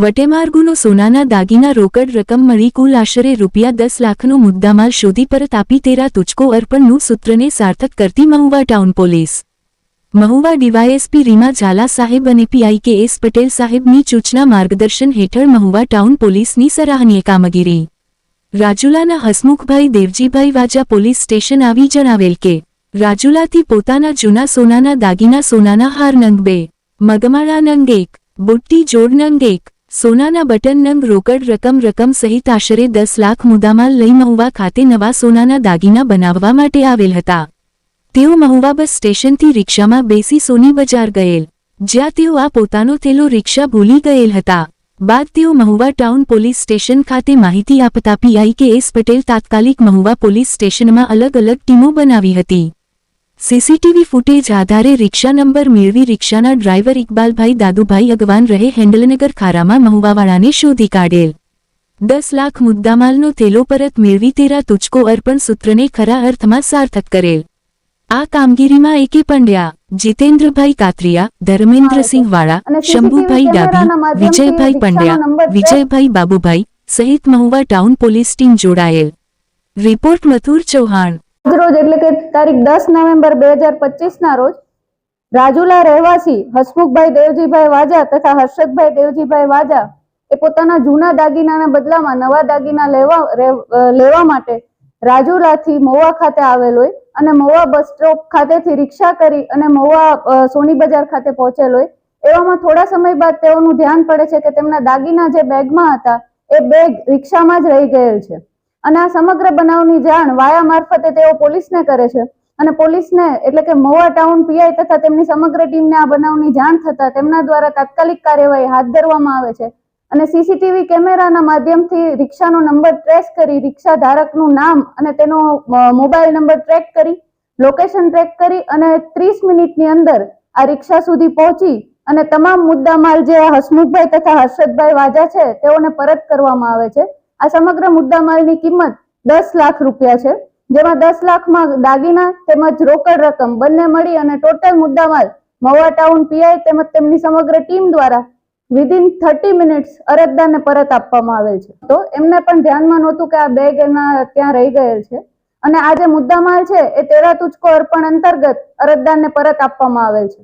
વટેમાર્ગુનો સોનાના દાગીના રોકડ રકમ મળી કુલ આશરે ₹10 લાખનો મુદ્દામાલ શોધી પરત આપી તેરા તુચકો અર્પણનું સૂત્રને સાર્થક કરતી Mahuva town police. Mahuva DYSP Rima Jhala સાહેબ અને પીઆઈ કે.એસ. પટેલ સાહેબની સૂચના માર્ગદર્શન હેઠળ મહુવા ટાઉન પોલીસની સરાહનીય કામગીરી. રાજુલાના હસમુખભાઈ દેવજીભાઈ વાજા પોલીસ સ્ટેશન આવી જણાવેલ કે રાજુલાથી પોતાના જૂના સોનાના દાગીના સોનાના હાર નંગ 2, મગમાળા નંગ 1, બુટ્ટી જોડ નંગ 1, સોનાના બટન નંગ રોકડ રકમ સહિત આશરે 10 લાખ મુદ્દામાલ લઈ મહુવા ખાતે નવા સોનાના દાગીના બનાવવા માટે આવેલ હતા. તેઓ મહુવા બસ સ્ટેશનથી રિક્ષામાં બેસી સોની બજાર ગયેલ, જ્યાં તેઓ આ પોતાનો થેલો રિક્ષા ભૂલી ગયેલ હતા. બાદ તેઓ મહુવા ટાઉન પોલીસ સ્ટેશન ખાતે માહિતી આપતા પીઆઈ કે.એસ. પટેલ તાત્કાલિક મહુવા પોલીસ સ્ટેશનમાં અલગ અલગ ટીમો બનાવી હતી. સીસીટીવી ફૂટેજ આધારે રિક્ષા નંબર મેળવી રિક્ષાના ડ્રાઈવર ઇકબાલભાઈ દાદુભાઈ અગવાન રહે હેન્ડલનગર ખારામાં મહુવાવાળાને શોધી કાઢેલ. 10 લાખ મુદ્દામાલનો થેલો પરત મેળવી તેરા તુચકો અર્પણ સૂત્રને ખરા અર્થમાં સાર્થક કરેલ. આ કામગીરીમાં એકે પંડ્યા, જીતેન્દ્રભાઈ કાતરિયા, ધર્મેન્દ્રસિંહ વાળા, શંભુભાઈ ડાભી, વિજયભાઈ પંડ્યા, વિજયભાઈ બાબુભાઈ સહિત મહુવા ટાઉન પોલીસ ટીમ જોડાયેલ. રિપોર્ટ મથુર ચૌહાણ. રોજ એટલે કે તારીખ 10 નવેમ્બર 2025 ના રોજ રાજુલા રહેવાસી હસમુખભાઈ દેવજીભાઈ વાજા તથા હર્ષદભાઈ દેવજીભાઈ વાજા એ પોતાના જૂના દાગીનાના બદલામાં નવા દાગીના લેવા માટે રાજુલાથી મહુવા ખાતે આવેલ હોય અને મહુવા બસ સ્ટોપ ખાતેથી રિક્ષા કરી અને મહુવા સોની બજાર ખાતે પહોંચેલ હોય. એવામાં થોડા સમય બાદ તેઓનું ધ્યાન પડે છે કે તેમના દાગીના જે બેગમાં હતા એ બેગ રિક્ષામાં જ રહી ગયેલ છે અને આ સમગ્ર બનાવની જાણ વાયા મારફતે તેઓ પોલીસને કરે છે અને પોલીસને એટલે કે મહુવા ટાઉન પીઆઈ તથા તેમની સમગ્ર ટીમને આ બનાવની જાણ થતા તેમના દ્વારા તાત્કાલિક કાર્યવાહી હાથ ધરવામાં આવે છે અને સીસીટીવી કેમેરાના માધ્યમથી રિક્ષાનો નંબર ટ્રેસ કરી રિક્ષા ધારકનું નામ અને તેનો મોબાઈલ નંબર ટ્રેક કરી લોકેશન ટ્રેક કરી અને 30 મિનિટની અંદર આ રિક્ષા સુધી પહોંચી અને તમામ મુદ્દામાલ જે હસમુખભાઈ તથા હર્ષદભાઈ વાજા છે તેઓને પરત કરવામાં આવે છે. આ સમગ્ર મુદ્દામાલની કિંમત 10 લાખ રૂપિયા છે, જેમાં 10 લાખમાં દાગીના તેમજ રોકડ રકમ બંને મળી અને ટોટલ મુદ્દામાલ મહુવા ટાઉન પીઆઈ તેમજ તેમની સમગ્ર ટીમ દ્વારા વિધિન 30 મિનિટ્સ અરજદારને પરત આપવામાં આવેલ છે. તો એમને પણ ધ્યાનમાં નહોતું કે આ બેગ એના ત્યાં રહી ગયેલ છે અને આ જે મુદ્દામાલ છે એ તેરા તુચકો અર્પણ અંતર્ગત અરજદારને પરત આપવામાં આવેલ છે.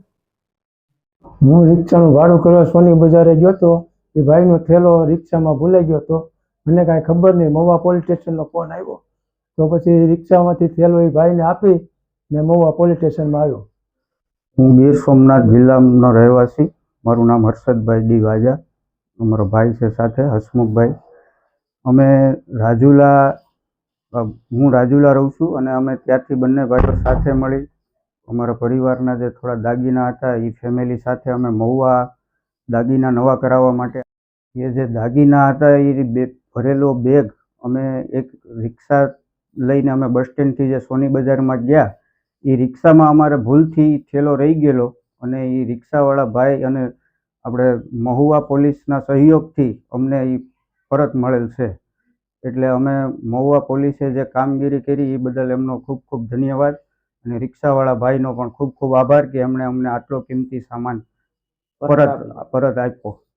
હું રિક્ષાનું ભાડું કરવા સોની બજારે ગયો હતો. એ ભાઈનો થેલો રિક્ષામાં ભૂલાઈ ગયો હતો. મને કાંઈ ખબર નહીં. મહુવા પોલીસ સ્ટેશનનો ફોન આવ્યો તો પછી રિક્ષામાંથી થેલો એ ભાઈને આપી ને મહુવા પોલીસ સ્ટેશનમાં આવ્યો. હું ગીર સોમનાથ જિલ્લાનો રહેવાસી. મારું નામ હર્ષદભાઈ ડી વાજા. અમારો ભાઈ છે સાથે હસમુખભાઈ. અમે હું રાજુલા રહું છું અને અમે ત્યારથી બંને ભાઈઓ સાથે મળી અમારા પરિવારના જે થોડા દાગીના હતા એ ફેમિલી સાથે અમે મહુવા દાગીના નવા કરાવવા માટે એ જે દાગીના હતા એ ભરેલો બેગ અમે એક રિક્ષા લઈને અમે બસ સ્ટેન્ડથી જે સોની બજારમાં ગયા એ રિક્ષામાં અમારે ભૂલથી થેલો રહી ગયેલો અને એ રિક્ષાવાળા ભાઈ અને આપણે મહુવા પોલીસના સહયોગથી અમને એ પરત મળેલ છે. એટલે અમે મહુવા પોલીસે જે કામગીરી કરી એ બદલ એમનો ખૂબ ખૂબ ધન્યવાદ અને રિક્ષાવાળા ભાઈનો પણ ખૂબ ખૂબ આભાર કે એમણે અમને આટલો કિંમતી સામાન પરત આપ્યો.